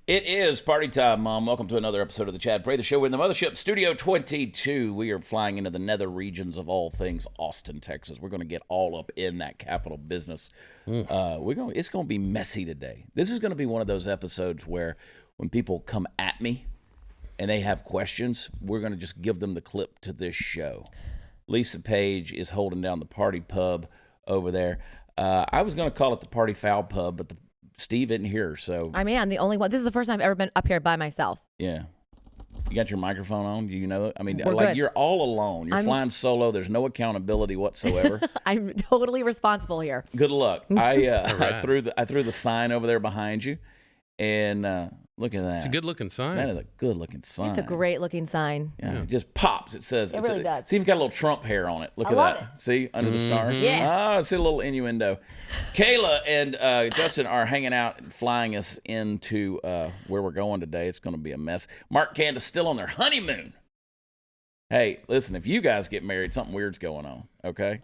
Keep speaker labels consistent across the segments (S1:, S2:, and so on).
S1: It is party time, Mom. Welcome to another episode of the Chad Prather Show. We're in the Mothership Studio 22. We are flying into the nether regions of all things Austin, Texas. We're going to get all up in that capital business. It's going to be messy today. This is going to be one of those episodes where when people come at me and they have questions, we're going to just give them the clip to this show. Lisa Page is holding down the party pub over there. I was going to call it the Party Foul Pub, but Steve isn't here, so...
S2: I'm the only one. This is the first time I've ever been up here by myself.
S1: Yeah. You got your microphone on? Do you know it? I mean,
S2: We're good.
S1: You're all alone. You're flying solo. There's no accountability whatsoever.
S2: I'm totally responsible here.
S1: Good luck. I threw the sign over there behind you, and look at that.
S3: It's a good-looking sign.
S1: That is a good-looking sign.
S2: It's a great-looking sign.
S1: Yeah, it just pops. It says...
S2: It really does.
S1: See, you've got a little Trump hair on it. Look at
S2: love
S1: that.
S2: it.
S1: See? Under the stars?
S2: Yeah.
S1: Oh, I see a little innuendo. Kayla and Justin are hanging out and flying us into where we're going today. It's going to be a mess. Mark Candace still on their honeymoon. Hey, listen, if you guys get married, something weird's going on, okay?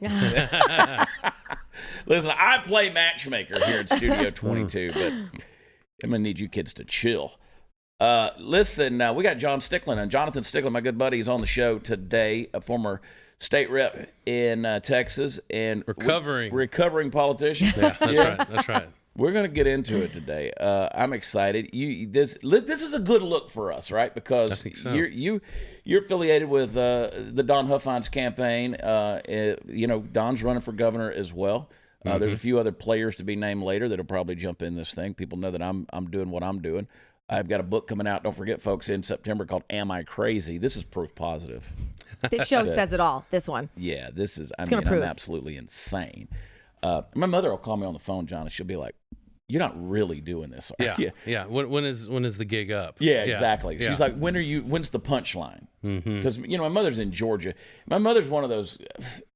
S1: Listen, I play matchmaker here at Studio 22, but I'm going to need you kids to chill. Listen, we got John Stickland, and Jonathan Stickland, my good buddy, is on the show today, a former state rep in Texas and recovering politician.
S3: Yeah, that's right.
S1: We're going to get into it today. I'm excited. This is a good look for us, right? Because
S3: I think so.
S1: you're affiliated with the Don Huffines campaign. Don's running for governor as well. There's a few other players to be named later that'll probably jump in this thing. People know that I'm doing what I'm doing. I've got a book coming out, don't forget, folks, in September called Am I Crazy? This is proof positive.
S2: This show says it all, this one.
S1: Yeah, this is, I'm
S2: prove.
S1: absolutely insane. My mother will call me on the phone, John, and she'll be like, you're not really doing this, are you?
S3: Yeah. When is the gig up?
S1: Yeah, exactly.
S3: Yeah.
S1: She's like, when's the punchline? Because, my mother's in Georgia. My mother's one of those,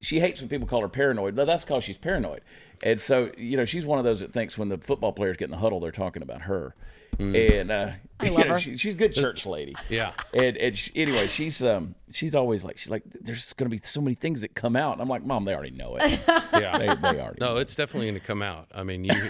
S1: she hates when people call her paranoid, but that's because she's paranoid. And so, she's one of those that thinks when the football players get in the huddle, they're talking about her. And
S2: I love her.
S1: She's a good church lady.
S3: Yeah.
S1: And anyway, she's always like, there's going to be so many things that come out. And I'm like, Mom, they already know it.
S3: Yeah.
S1: They already know
S3: it's definitely going to come out. I mean, you've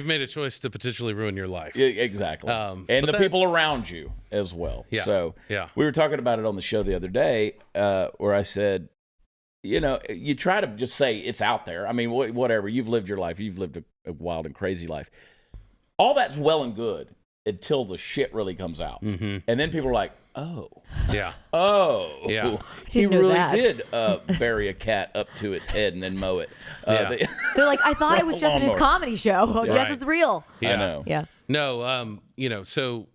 S3: made a choice to potentially ruin your life.
S1: Yeah, exactly. And the people around you as well.
S3: Yeah.
S1: So we were talking about it on the show the other day where I said, you try to just say it's out there. I mean, whatever. You've lived your life. You've lived a wild and crazy life. All that's well and good until the shit really comes out. And then people are like, oh.
S3: Yeah.
S1: Oh.
S3: Yeah.
S1: He really did bury a cat up to its head and then mow it.
S2: They're like, I thought it was just in his comedy show. I guess it's real.
S3: Yeah.
S1: I know.
S2: Yeah.
S3: No, so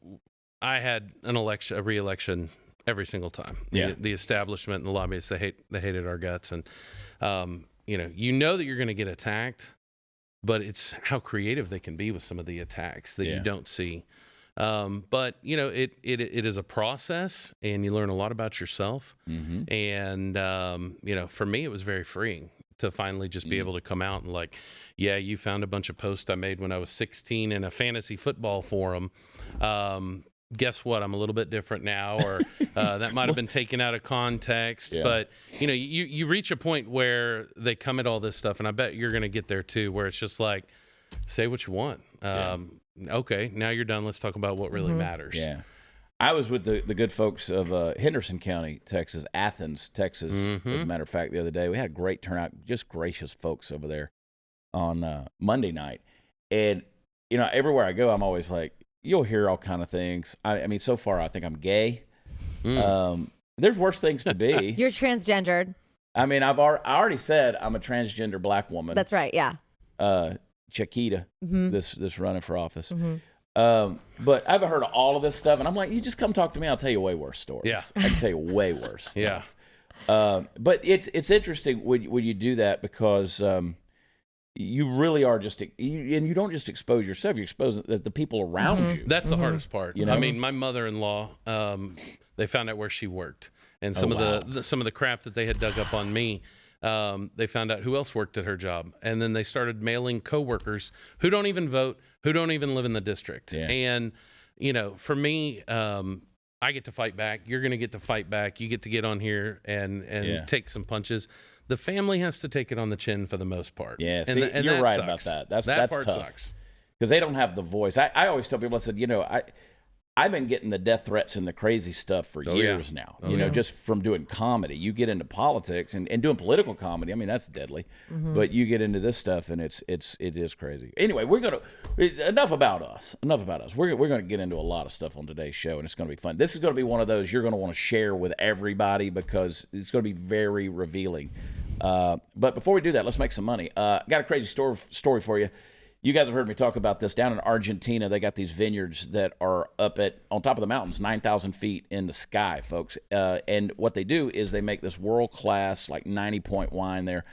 S3: I had a re-election every single time. The establishment and the lobbyists, they hated our guts. And, that you're going to get attacked, but it's how creative they can be with some of the attacks that you don't see. But, it is a process, and you learn a lot about yourself. And, for me, it was very freeing to finally just be able to come out and like, yeah, you found a bunch of posts I made when I was 16 in a fantasy football forum. Guess what? I'm a little bit different now, or that might have been taken out of context. Yeah. But, you reach a point where they come at all this stuff, and I bet you're going to get there too, where it's just like, say what you want. Okay, now you're done. Let's talk about what really matters.
S1: Yeah. I was with the good folks of Henderson County, Texas, Athens, Texas, as a matter of fact, the other day. We had a great turnout, just gracious folks over there on Monday night. And, everywhere I go, I'm always like, you'll hear all kind of things. I mean, so far, I think I'm gay. There's worse things to be.
S2: You're transgendered.
S1: I mean, I already said I'm a transgender black woman.
S2: That's right, yeah.
S1: Chiquita, this running for office. But I've heard all of this stuff, and I'm like, you just come talk to me. I'll tell you way worse stories.
S3: Yeah.
S1: I can tell you way worse stuff. But it's interesting when you do that because you really are and you don't just expose yourself, you expose the people around you.
S3: That's the hardest part.
S1: You know?
S3: I mean, my mother-in-law, they found out where she worked, and some of the crap that they had dug up on me. They found out who else worked at her job, and then they started mailing coworkers who don't even vote, who don't even live in the district. Yeah. And for me, I get to fight back. You're going to get to fight back. You get to get on here and take some punches. The family has to take it on the chin for the most part.
S1: Yeah,
S3: and
S1: you're right
S3: sucks.
S1: about that. That's
S3: part
S1: tough.
S3: Sucks.
S1: because they don't have the voice. I always tell people, I said, I've been getting the death threats and the crazy stuff for years now, just from doing comedy. You get into politics and doing political comedy. I mean, that's deadly. But you get into this stuff and it is crazy. Anyway, enough about us. We're going to get into a lot of stuff on today's show, and it's going to be fun. This is going to be one of those you're going to want to share with everybody because it's going to be very revealing. But before we do that, let's make some money. Got a crazy story for you. You guys have heard me talk about this. Down in Argentina, they got these vineyards that are on top of the mountains, 9,000 feet in the sky, folks. And what they do is they make this world-class, like 90-point wine there.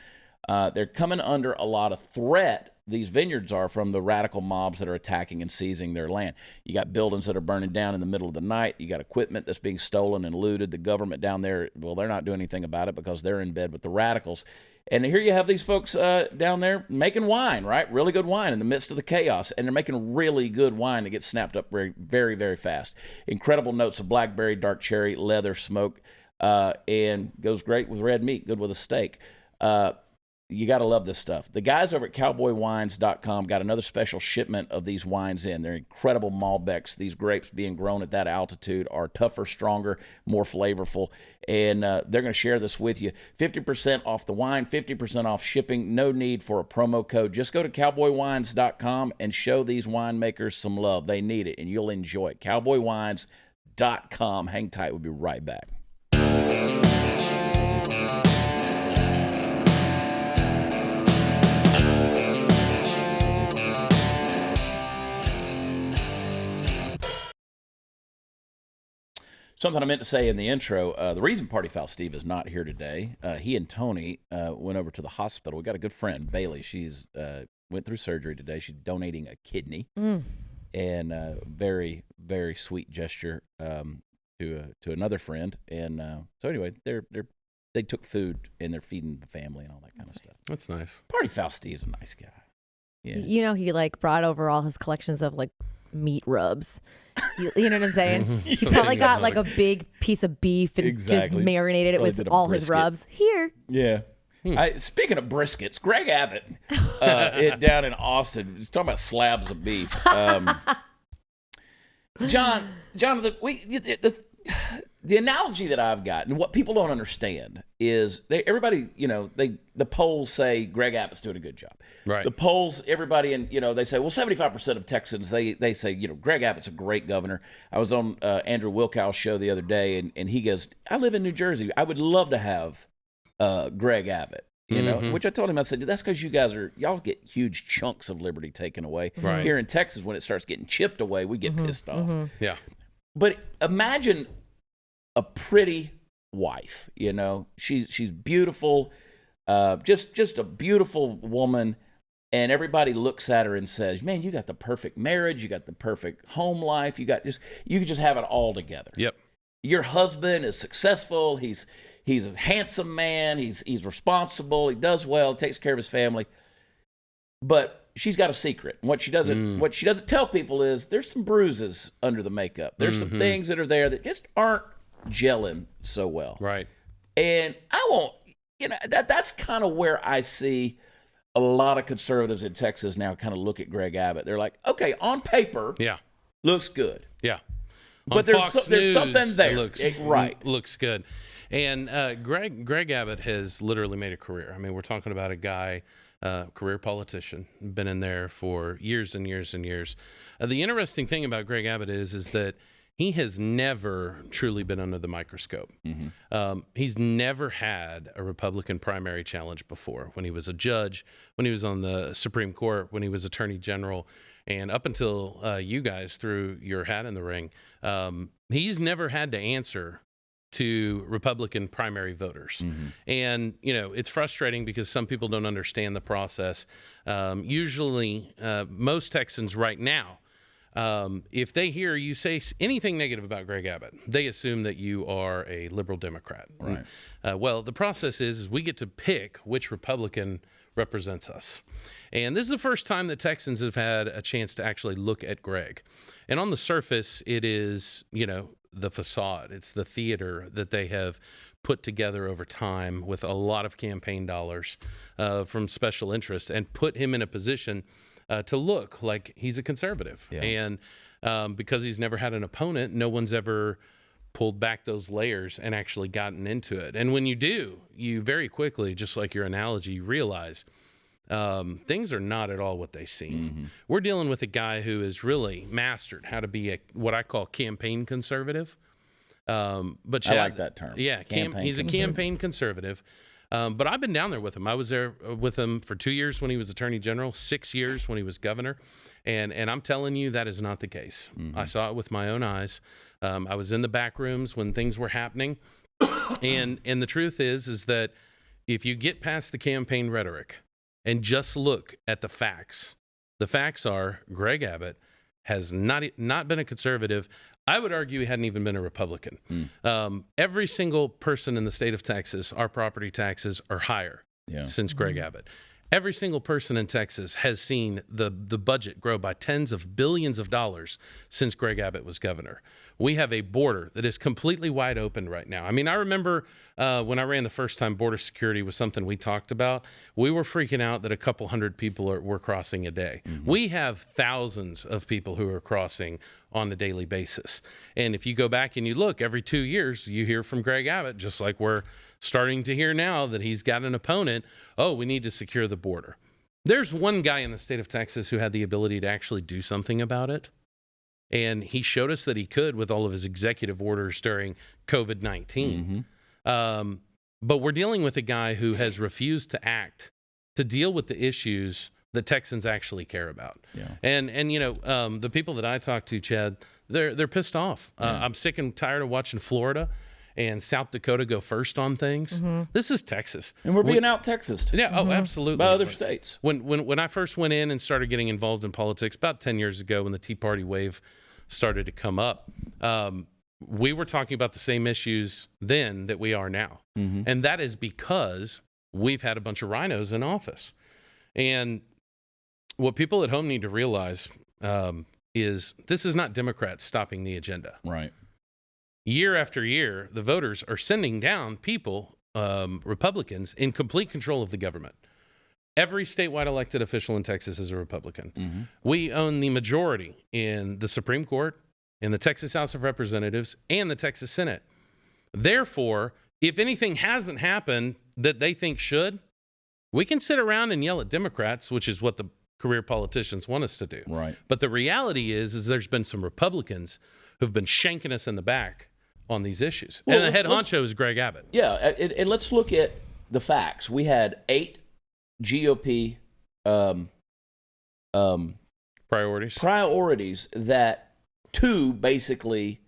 S1: They're coming under a lot of threat, these vineyards are, from the radical mobs that are attacking and seizing their land. You got buildings that are burning down in the middle of the night. You got equipment that's being stolen and looted. The government down there, well, they're not doing anything about it because they're in bed with the radicals. And here you have these folks down there making wine, right? Really good wine in the midst of the chaos. And they're making really good wine that gets snapped up very, very, very fast. Incredible notes of blackberry, dark cherry, leather, smoke, and goes great with red meat, good with a steak. You got to love this stuff. The guys over at cowboywines.com got another special shipment of these wines in. They're incredible Malbecs. These grapes being grown at that altitude are tougher, stronger, more flavorful. And they're going to share this with you. 50% off the wine, 50% off shipping. No need for a promo code. Just go to cowboywines.com and show these winemakers some love. They need it, and you'll enjoy it. Cowboywines.com. Hang tight. We'll be right back. Something I meant to say in the intro, the reason Party Foul Steve is not here today, he and Tony went over to the hospital. We got a good friend, Bailey. She's went through surgery today. She's donating a kidney, and very, very sweet gesture to another friend. And so anyway, they took food and they're feeding the family and all that kind of stuff.
S3: That's nice.
S1: Party Foul Steve's a nice guy.
S2: Yeah. He brought over all his collections of meat rubs. You know what I'm saying? He probably got a big piece of beef and just marinated it with all his rubs. Here.
S1: Yeah. Speaking of briskets, Greg Abbott down in Austin, he's talking about slabs of beef. Jonathan, the analogy that I've got, and what people don't understand is the polls say Greg Abbott's doing a good job.
S3: Right.
S1: The polls, everybody, and they say, well, 75% of Texans, they say, Greg Abbott's a great governor. I was on Andrew Wilkow's show the other day, and he goes, I live in New Jersey. I would love to have Greg Abbott. Which I told him, I said, that's because y'all get huge chunks of liberty taken away.
S3: Right.
S1: Here in Texas, when it starts getting chipped away, we get pissed off.
S3: Yeah.
S1: But imagine a pretty wife, she's beautiful, just a beautiful woman, and everybody looks at her and says, man, you got the perfect marriage, you got the perfect home life, you can just have it all together.
S3: Yep.
S1: Your husband is successful, he's a handsome man, he's responsible, he does well, takes care of his family, but she's got a secret. And what she doesn't tell people is there's some bruises under the makeup. There's some things that are there that just aren't gelling so well.
S3: Right.
S1: And I won't, that's kind of where I see a lot of conservatives in Texas now kind of look at Greg Abbott. They're like, okay, on paper, looks good.
S3: Yeah.
S1: But there's something there.
S3: Looks good. And Greg Abbott has literally made a career. I mean, we're talking about a guy, career politician, been in there for years and years and years. The interesting thing about Greg Abbott is that he has never truly been under the microscope. He's never had a Republican primary challenge before. When he was a judge, when he was on the Supreme Court, when he was Attorney General, and up until you guys threw your hat in the ring, he's never had to answer to Republican primary voters. And, it's frustrating because some people don't understand the process. Usually, most Texans right now, if they hear you say anything negative about Greg Abbott, they assume that you are a liberal Democrat.
S1: Right.
S3: Well, the process is we get to pick which Republican represents us. And this is the first time that Texans have had a chance to actually look at Greg. And on the surface, it is, the facade. It's the theater that they have put together over time with a lot of campaign dollars from special interests and put him in a position to look like he's a conservative.
S1: Yeah.
S3: And because he's never had an opponent, no one's ever pulled back those layers and actually gotten into it. And when you do, you very quickly, just like your analogy, you realize things are not at all what they seem. We're dealing with a guy who has really mastered how to be what I call campaign conservative. But Chad,
S1: I like that term.
S3: Yeah, he's a campaign conservative. But I've been down there with him. I was there with him for 2 years when he was attorney general, 6 years when he was governor. And I'm telling you, that is not the case. I saw it with my own eyes. I was in the back rooms when things were happening. and the truth is that if you get past the campaign rhetoric and just look at the facts are Greg Abbott has not been a conservative. I would argue he hadn't even been a Republican. Every single person in the state of Texas, our property taxes are higher since Greg Abbott. Every single person in Texas has seen the budget grow by tens of billions of dollars since Greg Abbott was governor. We have a border that is completely wide open right now. I mean, I remember when I ran the first time, border security was something we talked about. We were freaking out that a couple hundred people were crossing a day. We have thousands of people who are crossing on a daily basis. And if you go back and you look, every 2 years, you hear from Greg Abbott, just like we're starting to hear now that he's got an opponent. Oh, we need to secure the border. There's one guy in the state of Texas who had the ability to actually do something about it. And he showed us that he could with all of his executive orders during COVID-19. But we're dealing with a guy who has refused to act to deal with the issues that Texans actually care about. And you know, the people that I talk to, Chad, they're pissed off. I'm sick and tired of watching Florida and South Dakota go first on things. This is Texas.
S1: And we're being out-Texased.
S3: Yeah, oh, absolutely.
S1: By other states.
S3: When I first went in and started getting involved in politics about 10 years ago when the Tea Party wave started to come up, we were talking about the same issues then that we are now. And that is because we've had a bunch of rhinos in office. And what people at home need to realize is this is not Democrats stopping the agenda.
S1: Right.
S3: Year after year, the voters are sending down people, Republicans, in complete control of the government. Every statewide elected official in Texas is a Republican. We own the majority in the Supreme Court, in the Texas House of Representatives, and the Texas Senate. Therefore, if anything hasn't happened that they think should, we can sit around and yell at Democrats, which is what the career politicians want us to do.
S1: Right.
S3: But the reality is there's been some Republicans who've been shanking us in the back on these issues. Well, and the head honcho is Greg Abbott.
S1: Yeah, and let's look at the facts. We had 8 GOP priorities that 2 basically,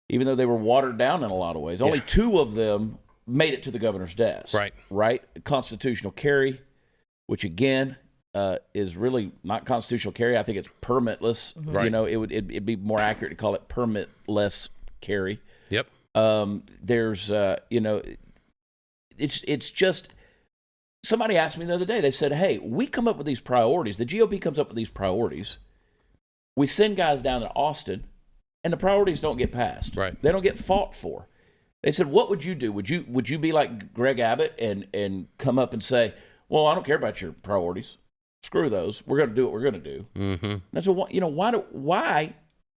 S1: even though they were watered down in a lot of ways, only 2 of them made it to the governor's desk. Right? Constitutional carry, which again is really not constitutional carry. I think it's permitless. You know, it'd be more accurate to call it permitless carry. There's you know, it's just, somebody asked me the other day, they said, hey, we come up with these priorities, the GOP comes up with these priorities, we send guys down to Austin and the priorities don't get passed. They don't get fought for. They said, what would you do? Would you be like Greg Abbott and come up and say, well, I don't care about your priorities, screw those, we're going to do what we're going to do? And I said, well, you know, why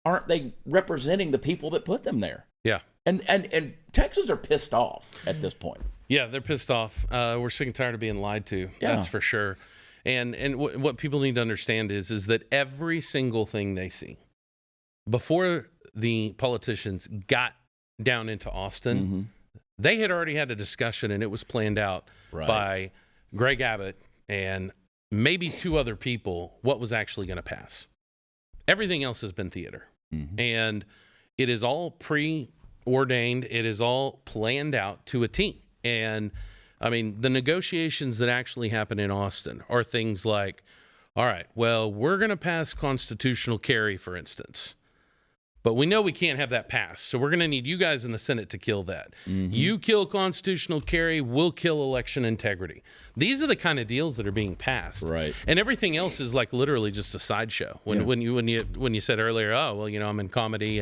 S1: aren't they representing the people that put them there? And Texans are pissed off at this point.
S3: Yeah, they're pissed off. We're sick and tired of being lied to. That's for sure. And what people need to understand is that every single thing they see, before the politicians got down into Austin, they had already had a discussion and it was planned out by Greg Abbott and maybe 2 other people what was actually going to pass. Everything else has been theater. And it is all preordained. It is all planned out to a T. And I mean, the negotiations that actually happen in Austin are things like, all right, well, we're going to pass constitutional carry, for instance. But we know we can't have that pass. So we're going to need you guys in the Senate to kill that. You kill constitutional carry, we'll kill election integrity. These are the kind of deals that are being passed.
S1: Right.
S3: And everything else is like literally just a sideshow. When you said earlier, oh, well, I'm in comedy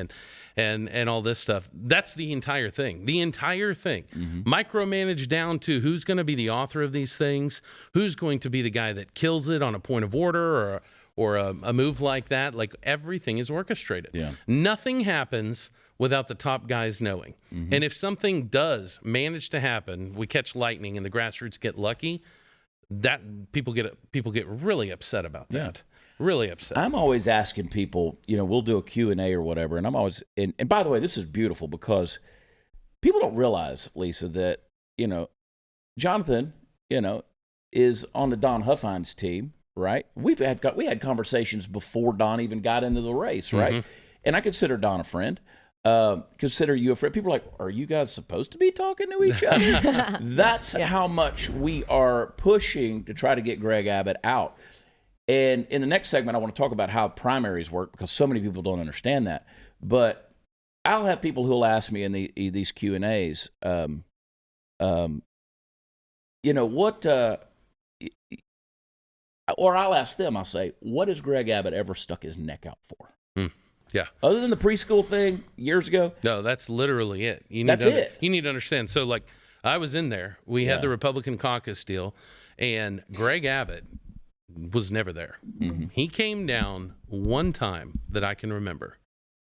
S3: and all this stuff. That's the entire thing. The entire thing. Micromanaged down to who's going to be the author of these things, who's going to be the guy that kills it on a point of order or a move like that. Like everything is orchestrated.
S1: Yeah.
S3: Nothing happens without the top guys knowing. And if something does manage to happen, we catch lightning and the grassroots get lucky, that people get really upset about that. Really upset.
S1: I'm always asking people, we'll do a Q&A or whatever, and I'm always and by the way, this is beautiful because people don't realize, Lisa, that Jonathan, is on the Don Huffines team, right? We had conversations before Don even got into the race, right? And I consider Don a friend. Consider you a friend. People are like, are you guys supposed to be talking to each other? That's how much we are pushing to try to get Greg Abbott out. And in the next segment, I want to talk about how primaries work because so many people don't understand that. But I'll have people who'll ask me in these Q&As, or I'll ask them, I'll say, what has Greg Abbott ever stuck his neck out for?
S3: Yeah.
S1: Other than the preschool thing years ago?
S3: No, that's literally it. You need to understand. So, like, I was in there. We had the Republican caucus deal, and Greg Abbott was never there. He came down one time that I can remember,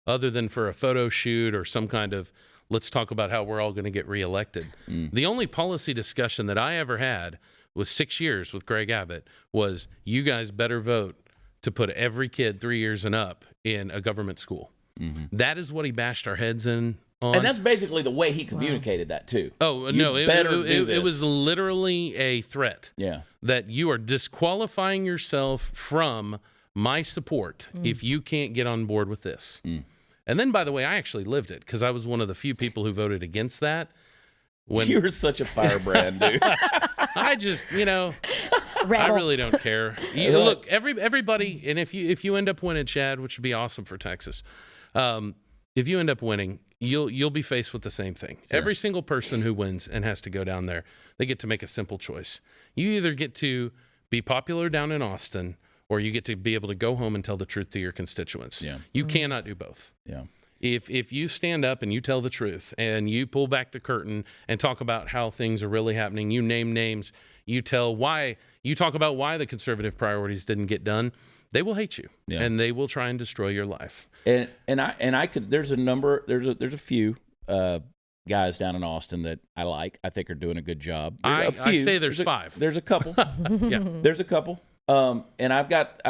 S3: other than for a photo shoot or some kind of, let's talk about how we're all going to get reelected. The only policy discussion that I ever had was 6 years with Greg Abbott was, you guys better vote to put every kid 3 years and up in a government school. That is what he bashed our heads in on.
S1: And that's basically the way he communicated that too.
S3: Oh, no, it was literally a threat.
S1: Yeah.
S3: That you are disqualifying yourself from my support if you can't get on board with this. And then, by the way, I actually lived it because I was one of the few people who voted against that.
S1: You were such a firebrand, dude.
S3: I just, I really don't care. Look, everybody, and if you end up winning, Chad, which would be awesome for Texas, if you end up winning, you'll be faced with the same thing. Sure. Every single person who wins and has to go down there, they get to make a simple choice. You either get to be popular down in Austin, or you get to be able to go home and tell the truth to your constituents. Yeah. You cannot do both. Yeah. If you stand up and you tell the truth and you pull back the curtain and talk about how things are really happening, you name names, you tell why, you talk about why the conservative priorities didn't get done, they will hate you and they will try and destroy your life. And
S1: I could, there's a few guys down in Austin that I think are doing a good job.
S3: I say there's five.
S1: There's a couple. Yeah. There's a couple. And I've got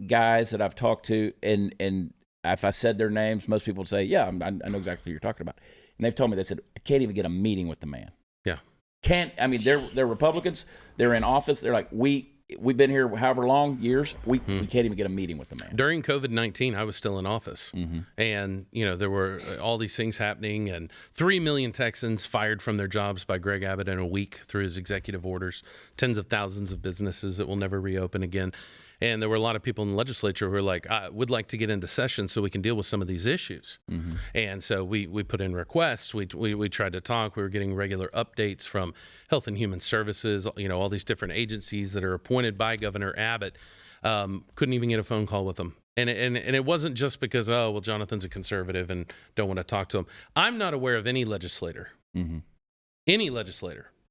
S1: guys that I've talked to and if I said their names, most people would say, yeah, I know exactly who you're talking about. And they've told me, they said, I can't even get a meeting with the man. Yeah. They're Republicans. They're in office. They're like, we've been here however long, years. We can't even get a meeting with the man.
S3: During COVID-19, I was still in office. And, there were all these things happening and 3 million Texans fired from their jobs by Greg Abbott in a week through his executive orders, tens of thousands of businesses that will never reopen again. And there were a lot of people in the legislature who were like, I would like to get into session so we can deal with some of these issues. And so we put in requests. We tried to talk. We were getting regular updates from Health and Human Services, all these different agencies that are appointed by Governor Abbott. Couldn't even get a phone call with them. And it wasn't just because, Jonathan's a conservative and don't want to talk to him. I'm not aware of any legislator,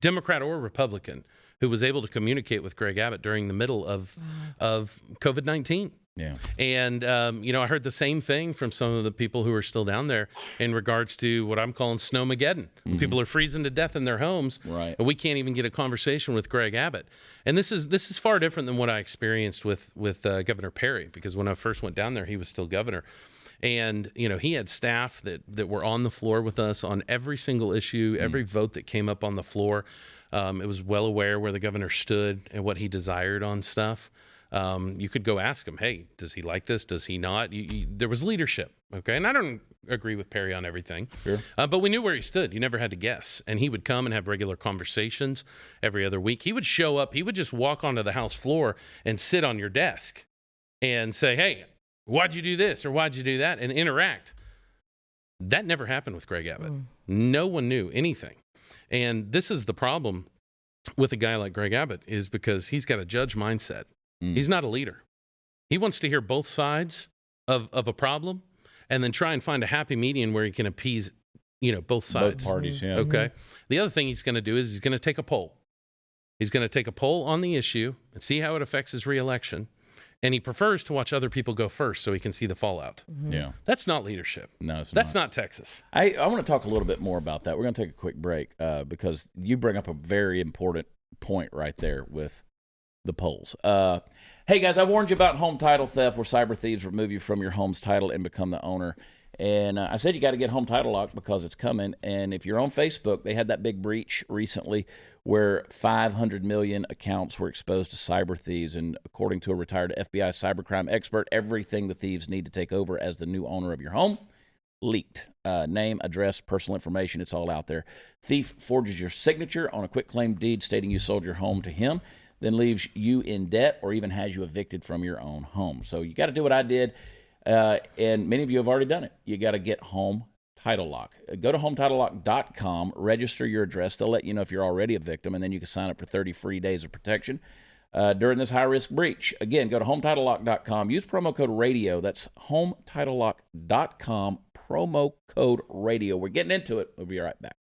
S3: Democrat or Republican, who was able to communicate with Greg Abbott during the middle of COVID-19. Yeah. And, I heard the same thing from some of the people who are still down there in regards to what I'm calling snowmageddon. People are freezing to death in their homes, right? And we can't even get a conversation with Greg Abbott. And this is far different than what I experienced with Governor Perry, because when I first went down there, he was still governor. And, he had staff that were on the floor with us on every single issue, every vote that came up on the floor. It was well aware where the governor stood and what he desired on stuff. You could go ask him, hey, does he like this? Does he not? There was leadership, okay? And I don't agree with Perry on everything, sure. But we knew where he stood. You never had to guess. And he would come and have regular conversations every other week. He would show up. He would just walk onto the House floor and sit on your desk and say, hey, why'd you do this or why'd you do that, and interact. That never happened with Greg Abbott. No one knew anything. And this is the problem with a guy like Greg Abbott, is because he's got a judge mindset. He's not a leader. He wants to hear both sides of a problem and then try and find a happy median where he can appease, both sides.
S1: Both parties, yeah.
S3: Okay. The other thing he's going to do is he's going to take a poll. He's going to take a poll on the issue and see how it affects his reelection. And he prefers to watch other people go first so he can see the fallout.
S1: Yeah.
S3: That's not leadership.
S1: No, it's
S3: That's not Texas.
S1: I want to talk a little bit more about that. We're going to take a quick break because you bring up a very important point right there with the polls. Hey, guys, I warned you about home title theft, where cyber thieves remove you from your home's title and become the owner. And I said you got to get home title locked because it's coming. And if you're on Facebook, they had that big breach recently where 500 million accounts were exposed to cyber thieves. And according to a retired FBI cybercrime expert, everything the thieves need to take over as the new owner of your home leaked. Name, address, personal information, it's all out there. Thief forges your signature on a quitclaim deed stating you sold your home to him, then leaves you in debt or even has you evicted from your own home. So you got to do what I did. And many of you have already done it. You got to get home title lock. Go to HomeTitleLock.com, register your address. They'll let you know if you're already a victim, and then you can sign up for 30 free days of protection during this high-risk breach. Again, go to HomeTitleLock.com. Use promo code RADIO. That's HomeTitleLock.com, promo code RADIO. We're getting into it. We'll be right back.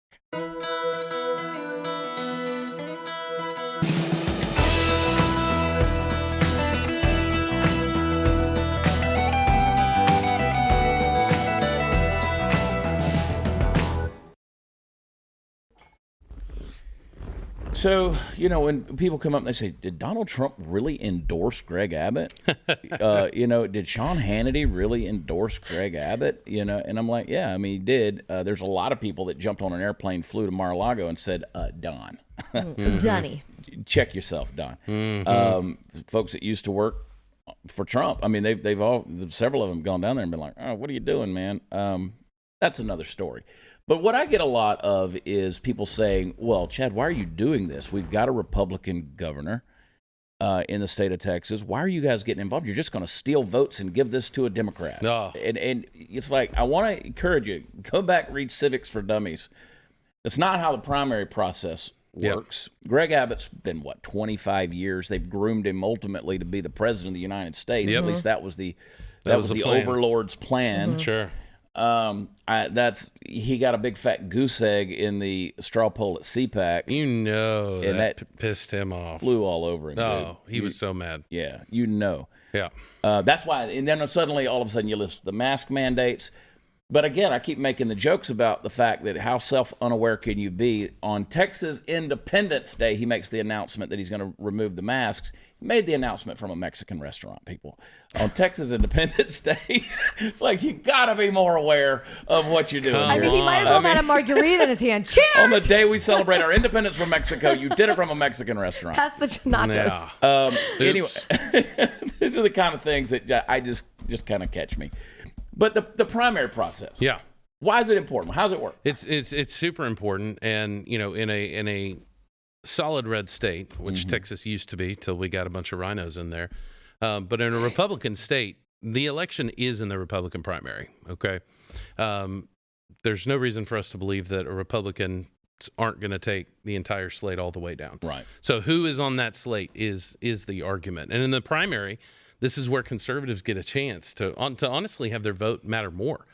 S1: So, when people come up and they say, did Donald Trump really endorse Greg Abbott? Did Sean Hannity really endorse Greg Abbott? And I'm like, yeah, he did. There's a lot of people that jumped on an airplane, flew to Mar-a-Lago and said, Don.
S2: Donnie.
S1: Check yourself, Don. Folks that used to work for Trump, they've all, several of them gone down there and been like, oh, what are you doing, man? That's another story. But what I get a lot of is people saying, well, Chad, why are you doing this? We've got a Republican governor in the state of Texas. Why are you guys getting involved? You're just going to steal votes and give this to a Democrat.
S3: Oh.
S1: And it's like, I want to encourage you, go back, read Civics for Dummies. That's not how the primary process works. Yep. Greg Abbott's been, 25 years? They've groomed him ultimately to be the president of the United States. Yep. At least that was the overlord's plan.
S3: Sure.
S1: He got a big fat goose egg in the straw poll at CPAC.
S3: And that pissed him off.
S1: Flew all over him.
S3: Oh, he was so mad.
S1: Yeah,
S3: Yeah.
S1: That's why. And then suddenly, all of a sudden, you list the mask mandates. But again, I keep making the jokes about the fact that how self-unaware can you be? On Texas Independence Day, he makes the announcement that he's going to remove the masks. He made the announcement from a Mexican restaurant, people. On Texas Independence Day, it's like you got to be more aware of what you're doing.
S2: He might as well have had a margarita in his hand. Cheers!
S1: On the day we celebrate our independence from Mexico, you did it from a Mexican restaurant.
S2: Pass the nachos.
S3: Yeah.
S1: Anyway, these are the kind of things that I just kind of catch me. But the primary process.
S3: Yeah.
S1: Why is it important? How does it work?
S3: It's super important, and in a solid red state, which Texas used to be till we got a bunch of rhinos in there, but in a Republican state, the election is in the Republican primary. Okay, there's no reason for us to believe that a Republican aren't going to take the entire slate all the way down.
S1: Right.
S3: So who is on that slate is the argument, and in the primary, this is where conservatives get a chance to honestly have their vote matter more,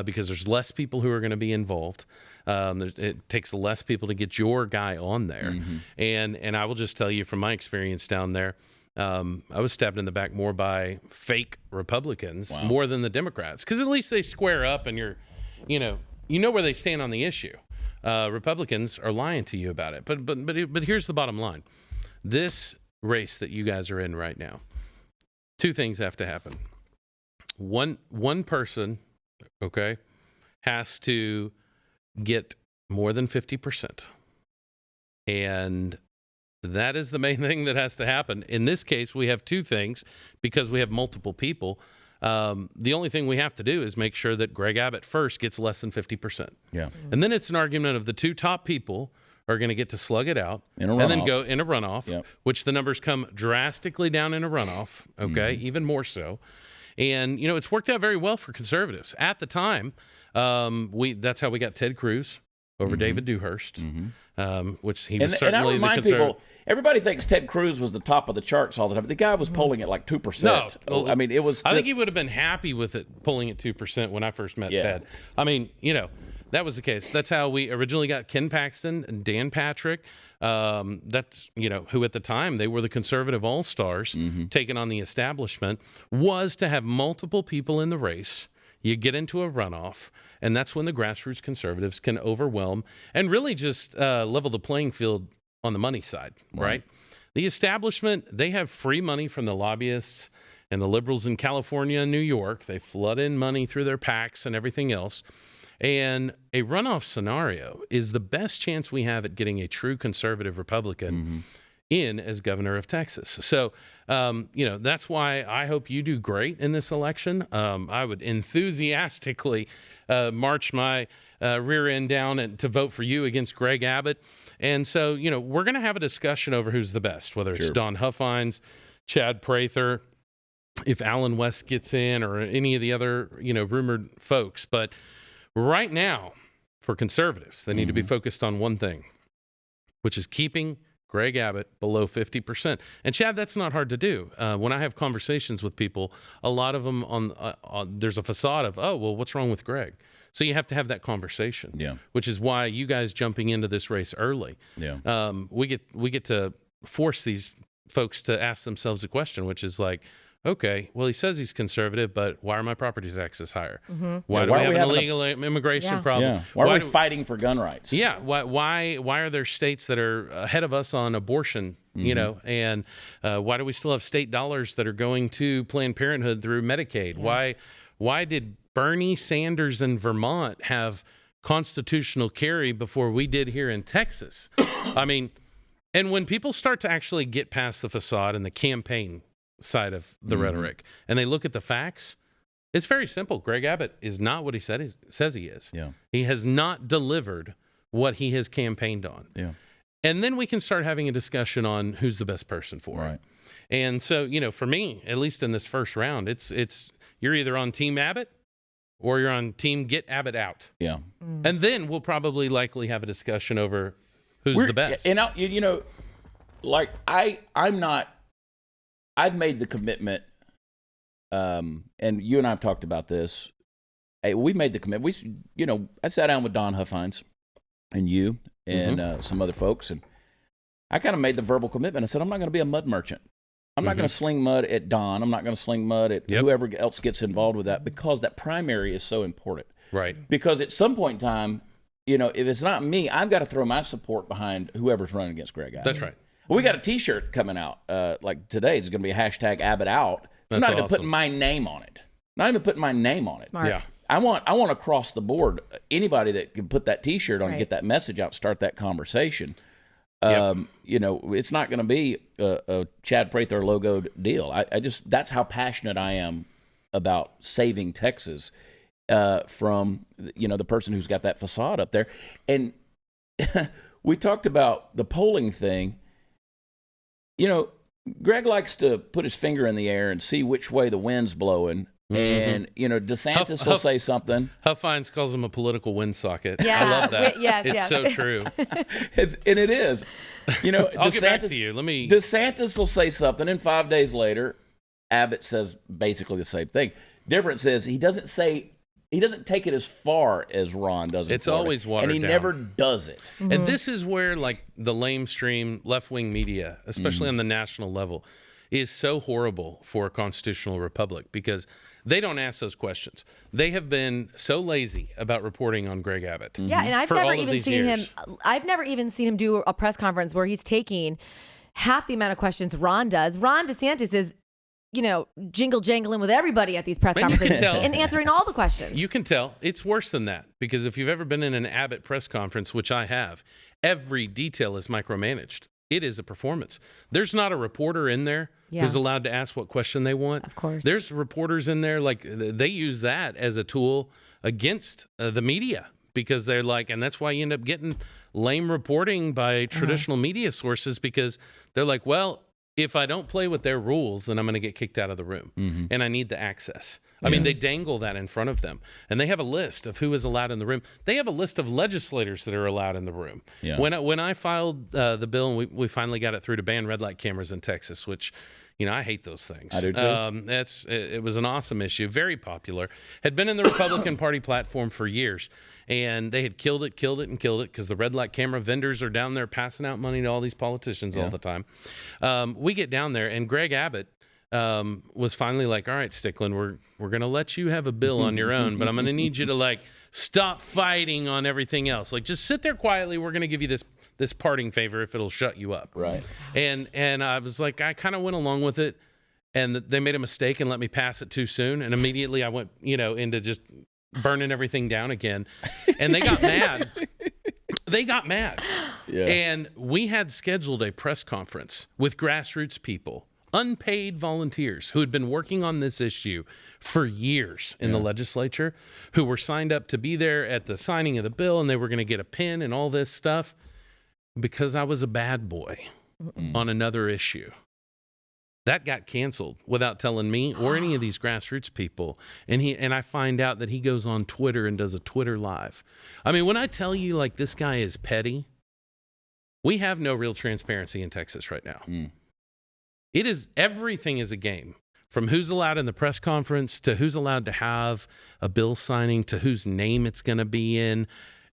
S3: because there's less people who are going to be involved. It takes less people to get your guy on there. And I will just tell you from my experience down there, I was stabbed in the back more by fake Republicans more than the Democrats, because at least they square up and you know where they stand on the issue. Republicans are lying to you about it. But here's the bottom line. This race that you guys are in right now, two things have to happen. One person, okay, has to get more than 50%. And that is the main thing that has to happen. In this case, we have two things because we have multiple people. The only thing we have to do is make sure that Greg Abbott first gets less than 50%. Yeah. And then it's an argument of the two top people are going to get to slug it out and then go in a runoff, which the numbers come drastically down in a runoff, okay, even more so. And, it's worked out very well for conservatives. At the time, that's how we got Ted Cruz over David Dewhurst, which he was certainly
S1: and I remind people, everybody thinks Ted Cruz was the top of the charts all the time. The guy was polling at like 2%.
S3: No,
S1: I mean, it was.
S3: I think he would have been happy with it polling at 2% when I first met Ted. I mean, that was the case. That's how we originally got Ken Paxton and Dan Patrick. That's, who at the time, they were the conservative all-stars taking on the establishment, was to have multiple people in the race. You get into a runoff, and that's when the grassroots conservatives can overwhelm and really just level the playing field on the money side, right? The establishment, they have free money from the lobbyists and the liberals in California and New York. They flood in money through their PACs and everything else. And a runoff scenario is the best chance we have at getting a true conservative Republican in as governor of Texas. So, that's why I hope you do great in this election. I would enthusiastically march my rear end down and to vote for you against Greg Abbott. And so, we're going to have a discussion over who's the best, whether it's Don Huffines, Chad Prather, if Alan West gets in, or any of the other, rumored folks. But right now, for conservatives, they need to be focused on one thing, which is keeping Greg Abbott below 50%. And Chad, that's not hard to do. When I have conversations with people, a lot of them there's a facade of, oh, well, what's wrong with Greg? So you have to have that conversation, which is why you guys jumping into this race early. We get to force these folks to ask themselves a question, which is like, okay, well, he says he's conservative, but why are my property taxes higher? Why do we have an illegal immigration problem?
S1: Why are we fighting for gun rights?
S3: Why are there states that are ahead of us on abortion, and why do we still have state dollars that are going to Planned Parenthood through Medicaid? Why did Bernie Sanders in Vermont have constitutional carry before we did here in Texas? I mean, and when people start to actually get past the facade and the campaign side of the rhetoric, and they look at the facts, it's very simple. Greg Abbott is not what he says he is. He has not delivered what he has campaigned on. And then we can start having a discussion on who's the best person for it. And so, for me, at least in this first round, it's you're either on Team Abbott or you're on Team Get Abbott Out. And then we'll probably likely have a discussion over who's the best.
S1: And I'm not. I've made the commitment, and you and I have talked about this. Hey, we made the commitment. I sat down with Don Huffines and you and some other folks, and I kind of made the verbal commitment. I said, I'm not going to be a mud merchant. I'm not going to sling mud at Don. I'm not going to sling mud at whoever else gets involved with that, because that primary is so important.
S3: Right.
S1: Because at some point in time, if it's not me, I've got to throw my support behind whoever's running against Greg Abbott.
S3: That's right.
S1: Well, we got a T-shirt coming out. Like today, it's going to be a hashtag Abbott Out. I'm not even putting my name on it.
S2: Smart.
S3: Yeah.
S1: I want across the board, anybody that can put that T-shirt on and get that message out, start that conversation. It's not going to be a Chad Prather logoed deal. I just, that's how passionate I am about saving Texas from the person who's got that facade up there. And we talked about the polling thing. Greg likes to put his finger in the air and see which way the wind's blowing. And, DeSantis will say something.
S3: Huffines calls him a political wind socket.
S2: Yeah.
S3: I love that.
S2: Yes,
S3: it's so true.
S1: And it is.
S3: I'll get back to you.
S1: DeSantis will say something, and 5 days later, Abbott says basically the same thing. Difference is he doesn't take it as far as Ron does.
S3: It's always watered down.
S1: And he never does it.
S3: And this is where, the lamestream left-wing media, especially on the national level, is so horrible for a constitutional republic, because they don't ask those questions. They have been so lazy about reporting on Greg Abbott.
S2: Yeah, and I've never even seen him do a press conference where he's taking half the amount of questions Ron does. Ron DeSantis is jingle jangling with everybody at these press conferences and answering all the questions.
S3: You can tell. It's worse than that, because if you've ever been in an Abbott press conference, which I have, every detail is micromanaged. It is a performance. There's not a reporter in there who's allowed to ask what question they want.
S2: Of course.
S3: There's reporters in there, they use that as a tool against the media, because they're and that's why you end up getting lame reporting by traditional media sources, because they're like, well, if I don't play with their rules, then I'm going to get kicked out of the room, and I need the access. I mean, they dangle that in front of them, and they have a list of who is allowed in the room. They have a list of legislators that are allowed in the room. Yeah. When I filed the bill, and we finally got it through to ban red light cameras in Texas, which, you know, I hate those things.
S1: I do too.
S3: It was an awesome issue, very popular. Had been in the Republican Party platform for years, and they had killed it because the red light camera vendors are down there passing out money to all these politicians all the time. We get down there, and Greg Abbott was finally like, all right, Stickland, we're going to let you have a bill on your own, but I'm going to need you to, like, stop fighting on everything else. Like, just sit there quietly. We're going to give you this parting favor if it'll shut you up.
S1: Right.
S3: And I was like, I kind of went along with it, and they made a mistake and let me pass it too soon. And immediately I went, into just burning everything down again. And they got mad. Yeah. And we had scheduled a press conference with grassroots people, unpaid volunteers who had been working on this issue for years in the legislature, who were signed up to be there at the signing of the bill, and they were going to get a pin and all this stuff. Because I was a bad boy on another issue. That got canceled without telling me or any of these grassroots people. And I find out that he goes on Twitter and does a Twitter live. I mean, when I tell you, like, this guy is petty, we have no real transparency in Texas right now. Everything is a game. From who's allowed in the press conference to who's allowed to have a bill signing to whose name it's going to be in.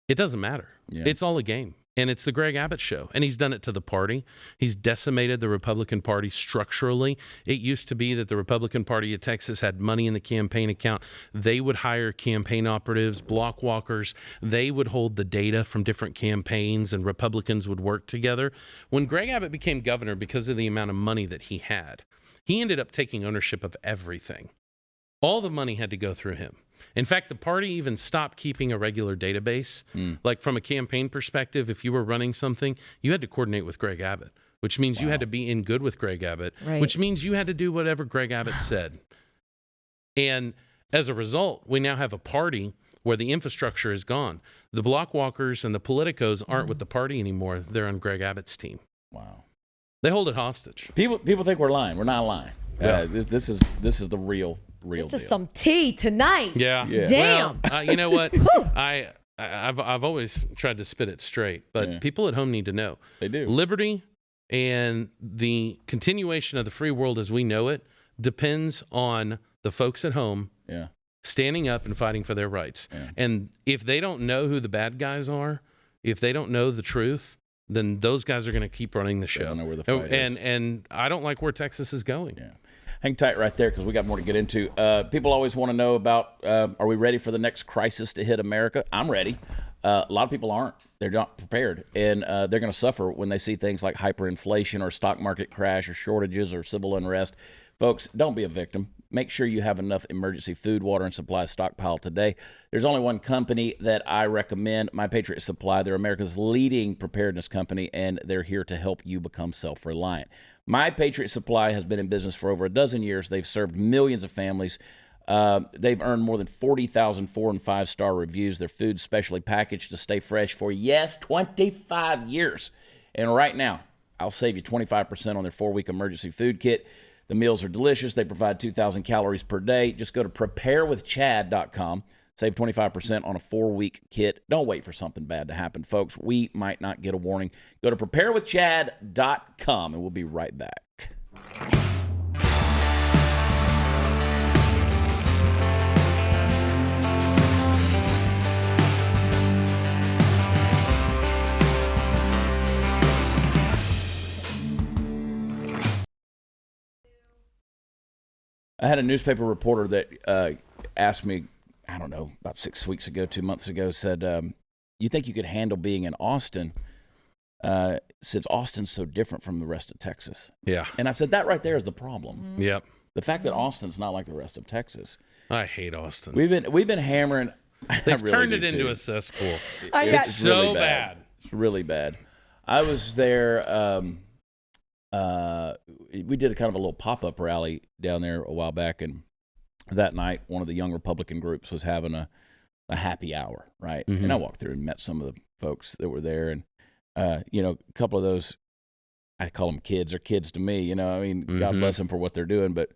S3: It doesn't matter. Yeah. It's all a game. And it's the Greg Abbott show. And he's done it to the party. He's decimated the Republican Party structurally. It used to be that the Republican Party of Texas had money in the campaign account. They would hire campaign operatives, block walkers. They would hold the data from different campaigns, and Republicans would work together. When Greg Abbott became governor, because of the amount of money that he had, he ended up taking ownership of everything. All the money had to go through him. In fact, the party even stopped keeping a regular database. Like, from a campaign perspective, if you were running something, you had to coordinate with Greg Abbott, which means you had to be in good with Greg Abbott, which means you had to do whatever Greg Abbott said. And as a result, we now have a party where the infrastructure is gone. The block walkers and the politicos aren't with the party anymore. They're on Greg Abbott's team.
S1: Wow.
S3: They hold it hostage.
S1: People think we're lying. We're not lying. This is the real deal.
S2: This is some tea tonight.
S3: Yeah.
S2: Damn.
S3: Well, you know what? I've always tried to spit it straight, but people at home need to know.
S1: They do.
S3: Liberty and the continuation of the free world as we know it depends on the folks at home standing up and fighting for their rights. Yeah. And if they don't know who the bad guys are, if they don't know the truth, then those guys are going to keep running the show.
S1: They don't know where the fight is.
S3: And I don't like where Texas is going.
S1: Yeah. Hang tight right there because we got more to get into. People always want to know about, are we ready for the next crisis to hit America? I'm ready. A lot of people aren't. They're not prepared. And they're going to suffer when they see things like hyperinflation or stock market crash or shortages or civil unrest. Folks, don't be a victim. Make sure you have enough emergency food, water, and supplies stockpiled today. There's only one company that I recommend, My Patriot Supply. They're America's leading preparedness company, and they're here to help you become self-reliant. My Patriot Supply has been in business for over a dozen years. They've served millions of families. They've earned more than 40,000 4- and 5-star reviews. Their food's specially packaged to stay fresh for, 25 years. And right now, I'll save you 25% on their 4-week emergency food kit. The meals are delicious. They provide 2,000 calories per day. Just go to preparewithchad.com. Save 25% on a 4-week kit. Don't wait for something bad to happen, folks. We might not get a warning. Go to preparewithchad.com, and we'll be right back. I had a newspaper reporter that asked me, I don't know, about 6 weeks ago, 2 months ago, said, you think you could handle being in Austin since Austin's so different from the rest of Texas?
S3: Yeah.
S1: And I said, that right there is the problem.
S3: Mm-hmm. Yep.
S1: The fact that Austin's not like the rest of Texas.
S3: I hate Austin.
S1: We've been hammering.
S3: They've turned it into a cesspool.
S1: It's
S3: so
S1: really
S3: bad.
S1: It's really bad. I was there. We did a kind of a little pop-up rally down there a while back, and that night one of the young Republican groups was having a happy hour, right? Mm-hmm. And I walked through and met some of the folks that were there, and a couple of those I call them kids. They're kids to me. I mean, God bless them for what they're doing. But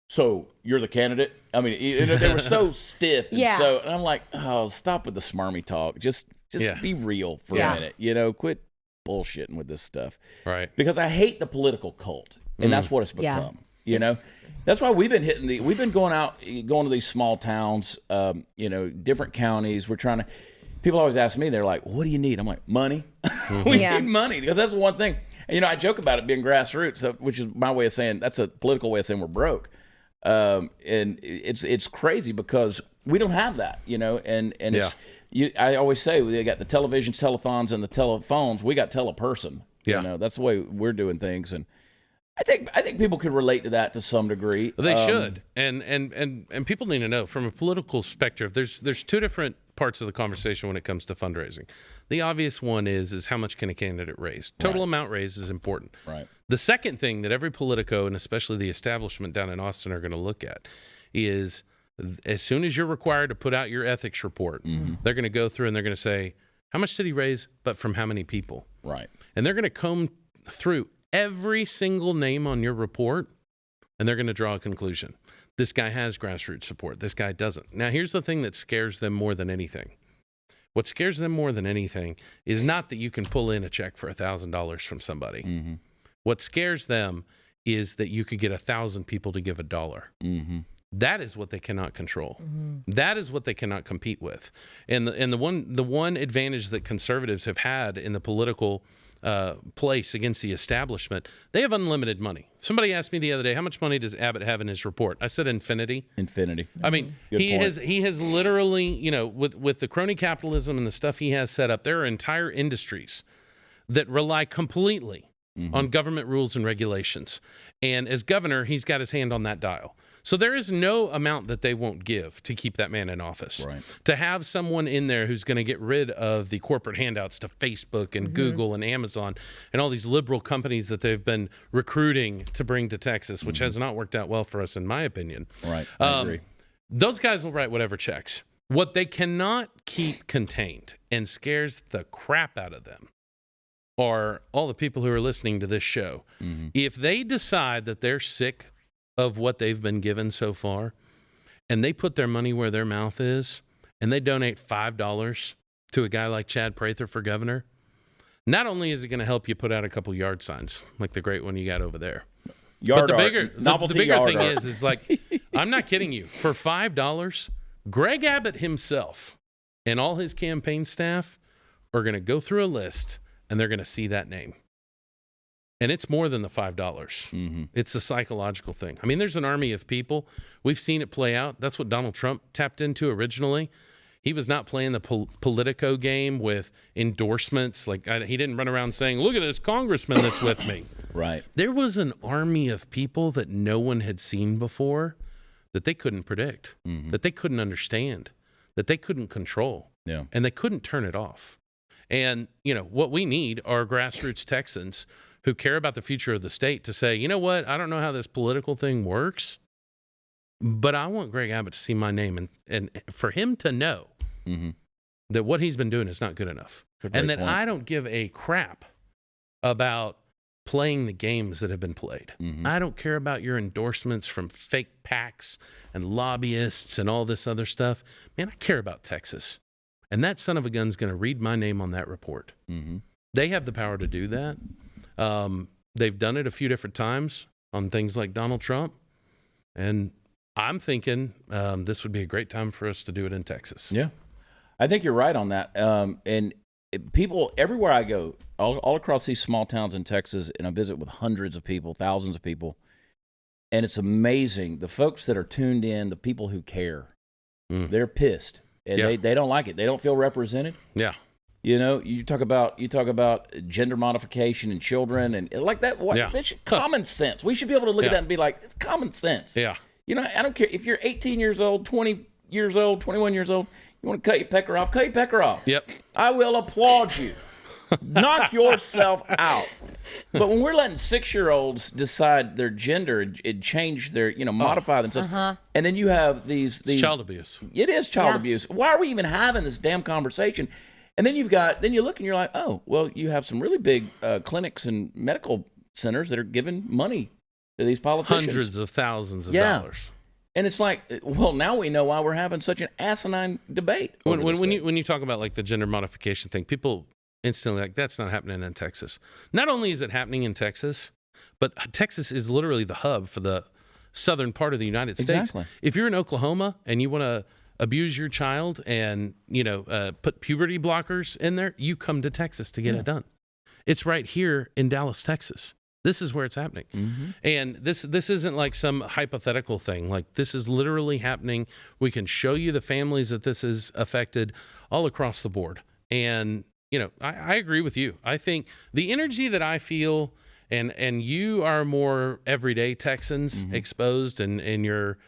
S1: so you're the candidate? I mean, they were so stiff. And and I'm like, oh, stop with the smarmy talk. Just be real for a minute. Quit bullshitting with this stuff.
S3: Right.
S1: Because I hate the political cult, and that's what it's become. That's why we've been going to these small towns, different counties. We're trying to. People always ask me, they're like, "What do you need?" I'm like, "Money." We need money, because that's the one thing. And, I joke about it being grassroots, which is my way of saying, that's a political way of saying we're broke. And it's crazy because we don't have that, and I always say we got the televisions, telethons, and the telephones. We got teleperson. That's the way we're doing things, and I think people could relate to that to some degree.
S3: Well, they should, and people need to know from a political perspective. There's two different parts of the conversation when it comes to fundraising. The obvious one is how much can a candidate raise? Total amount raised is important.
S1: Right.
S3: The second thing that every politico, and especially the establishment down in Austin, are going to look at is, as soon as you're required to put out your ethics report, they're going to go through and they're going to say, how much did he raise, but from how many people?
S1: Right.
S3: And they're going to comb through every single name on your report, and they're going to draw a conclusion. This guy has grassroots support. This guy doesn't. Now, here's the thing that scares them more than anything. What scares them more than anything is not that you can pull in a check for $1,000 from somebody. What scares them is that you could get 1,000 people to give $1. That is what they cannot control. That is what they cannot compete with. And the one advantage that conservatives have had in the political place against the establishment, they have unlimited money. Somebody asked me the other day, how much money does Abbott have in his report? I said infinity. I mean, he has literally, with the crony capitalism and the stuff he has set up, there are entire industries that rely completely on government rules and regulations. And as governor, he's got his hand on that dial. So there is no amount that they won't give to keep that man in office.
S1: Right.
S3: To have someone in there who's going to get rid of the corporate handouts to Facebook and Google and Amazon and all these liberal companies that they've been recruiting to bring to Texas, which has not worked out well for us, in my opinion.
S1: Right. I agree.
S3: Those guys will write whatever checks. What they cannot keep contained and scares the crap out of them are all the people who are listening to this show. If they decide that they're sick of what they've been given so far, and they put their money where their mouth is, and they donate $5 to a guy like Chad Prather for governor, not only is it going to help you put out a couple yard signs, like the great one you got over there, but the bigger thing is like, I'm not kidding you, for $5, Greg Abbott himself and all his campaign staff are going to go through a list, and they're going to see that name. And it's more than the $5. It's a psychological thing. I mean, there's an army of people. We've seen it play out. That's what Donald Trump tapped into originally. He was not playing the Politico game with endorsements. Like, he didn't run around saying, look at this congressman that's with me.
S1: Right.
S3: There was an army of people that no one had seen before that they couldn't predict, that they couldn't understand, that they couldn't control.
S1: Yeah.
S3: And they couldn't turn it off. And, what we need are grassroots Texans who care about the future of the state to say, you know what, I don't know how this political thing works, but I want Greg Abbott to see my name and for him to know that what he's been doing is not good enough. And that I don't give a crap about playing the games that have been played. I don't care about your endorsements from fake PACs and lobbyists and all this other stuff. Man, I care about Texas. And that son of a gun's going to read my name on that report. They have the power to do that. They've done it a few different times on things like Donald Trump. And I'm thinking this would be a great time for us to do it in Texas.
S1: Yeah, I think you're right on that. And people, everywhere I go, all across these small towns in Texas, and I visit with hundreds of people, thousands of people, and it's amazing. The folks that are tuned in, the people who care, they're pissed. And they don't like it. They don't feel represented.
S3: Yeah.
S1: You talk about gender modification and children and like that. That's common sense. We should be able to look at that and be like, it's common sense.
S3: Yeah.
S1: I don't care if you're 18 years old, 20 years old, 21 years old. You want to cut your pecker off? Cut your pecker off.
S3: Yep.
S1: I will applaud you. Knock yourself out. But when we're letting 6-year-olds decide their gender and change their, modify themselves, and then you have these
S3: it's child abuse.
S1: It is child abuse. Why are we even having this damn conversation? And then you look and you're like, oh, well, you have some really big clinics and medical centers that are giving money to these politicians.
S3: Hundreds of thousands of dollars.
S1: And it's like, well, now we know why we're having such an asinine debate.
S3: When you talk about like the gender modification thing, people instantly like, that's not happening in Texas. Not only is it happening in Texas, but Texas is literally the hub for the southern part of the United States.
S1: Exactly.
S3: If you're in Oklahoma and you want to abuse your child and put puberty blockers in there, you come to Texas to get it done. It's right here in Dallas, Texas. This is where it's happening. Mm-hmm. And this isn't like some hypothetical thing. Like, this is literally happening. We can show you the families that this is affected all across the board. And, I agree with you. I think the energy that I feel, and you are more everyday Texans exposed in your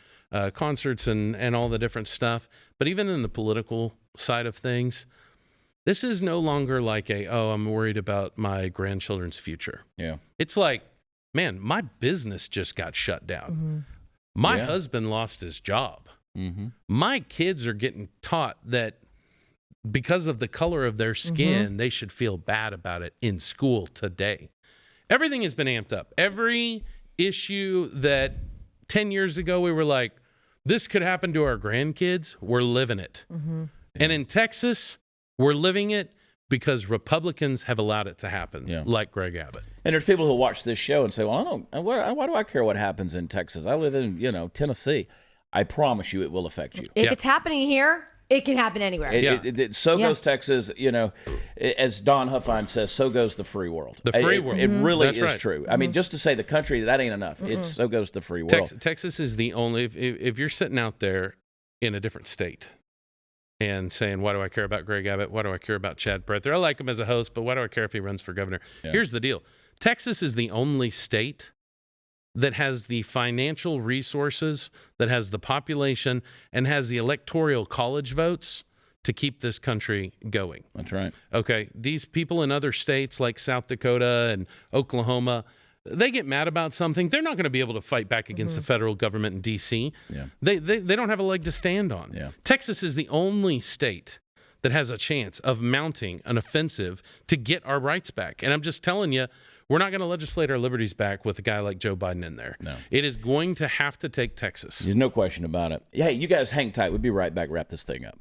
S3: concerts and all the different stuff. But even in the political side of things, this is no longer like I'm worried about my grandchildren's future.
S1: Yeah.
S3: It's like, man, my business just got shut down.
S2: Mm-hmm.
S3: My husband lost his job.
S1: Mm-hmm.
S3: My kids are getting taught that because of the color of their skin, they should feel bad about it in school today. Everything has been amped up. Every issue that 10 years ago we were like, this could happen to our grandkids, we're living it. Mm-hmm. And in Texas, we're living it because Republicans have allowed it to happen, like Greg Abbott.
S1: And there's people who watch this show and say, well, why do I care what happens in Texas? I live in, Tennessee. I promise you it will affect you.
S2: If it's happening here, it can happen anywhere.
S1: So goes Texas, as Don Huffine says, so goes the free world.
S3: The free world.
S1: It really is
S3: right.
S1: true. I mean, just to say the country, that ain't enough. So goes the free world.
S3: Texas is the only, if you're sitting out there in a different state and saying, why do I care about Greg Abbott? Why do I care about Chad Prather? I like him as a host, but why do I care if he runs for governor? Yeah. Here's the deal. Texas is the only state that has the financial resources, that has the population, and has the electoral college votes to keep this country going.
S1: That's right.
S3: Okay, these people in other states like South Dakota and Oklahoma, they get mad about something, they're not going to be able to fight back against the federal government in D.C.
S1: Yeah.
S3: They don't have a leg to stand on.
S1: Yeah.
S3: Texas is the only state that has a chance of mounting an offensive to get our rights back. And I'm just telling you, we're not going to legislate our liberties back with a guy like Joe Biden in there.
S1: No.
S3: It is going to have to take Texas.
S1: There's no question about it. Hey, you guys hang tight. We'll be right back. Wrap this thing up.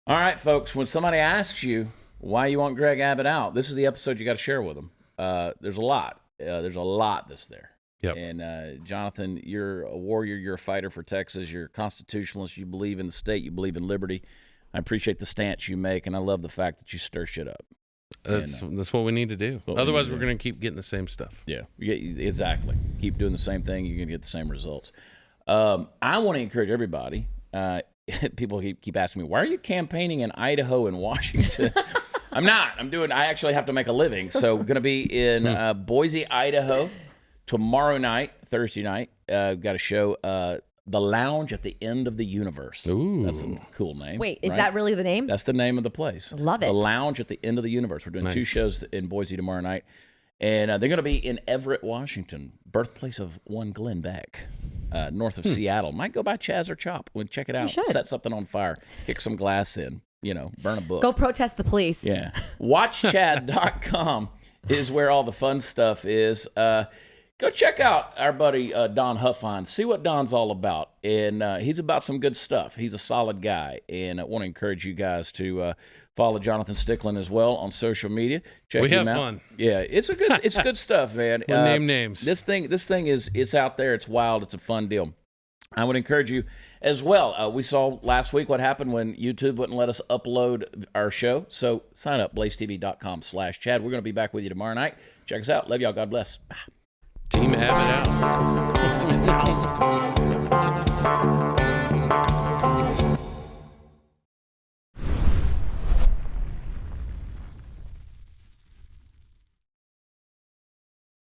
S1: All right, folks, when somebody asks you why you want Greg Abbott out, this is the episode you got to share with them. There's a lot. There's a lot that's there.
S3: Yep.
S1: And Jonathan, you're a warrior. You're a fighter for Texas. You're a constitutionalist. You believe in the state. You believe in liberty. I appreciate the stance you make, and I love the fact that you stir shit up.
S3: That's what we need to do. Otherwise, we're going to keep getting the same stuff.
S1: Yeah, exactly. Keep doing the same thing. You're going to get the same results. I want to encourage everybody. People keep asking me, why are you campaigning in Idaho and Washington? I'm not. I actually have to make a living. So going to be in Boise, Idaho tomorrow night, Thursday night. Got a show, The Lounge at the End of the Universe.
S3: Ooh.
S1: That's a cool name.
S2: Wait, is that really the name?
S1: That's the name of the place.
S2: Love it.
S1: The Lounge at the End of the Universe. We're doing 2 shows in Boise tomorrow night. And they're going to be in Everett, Washington, birthplace of one Glenn Beck, north of Seattle. Might go by Chaz or Chop. We'll check it out. Set something on fire. Kick some glass in. Burn a book.
S2: Go protest the police.
S1: Yeah. WatchChad.com is where all the fun stuff is. Go check out our buddy Don Huffine. See what Don's all about. And he's about some good stuff. He's a solid guy. And I want to encourage you guys to follow Jonathan Stickland as well on social media. Check him out.
S3: Fun.
S1: Yeah, it's good stuff, man.
S3: We name names.
S1: This thing it's out there. It's wild. It's a fun deal. I would encourage you as well. We saw last week what happened when YouTube wouldn't let us upload our show. So sign up, blazetv.com/Chad. We're going to be back with you tomorrow night. Check us out. Love y'all. God bless. Bye.
S3: Team Abbott out.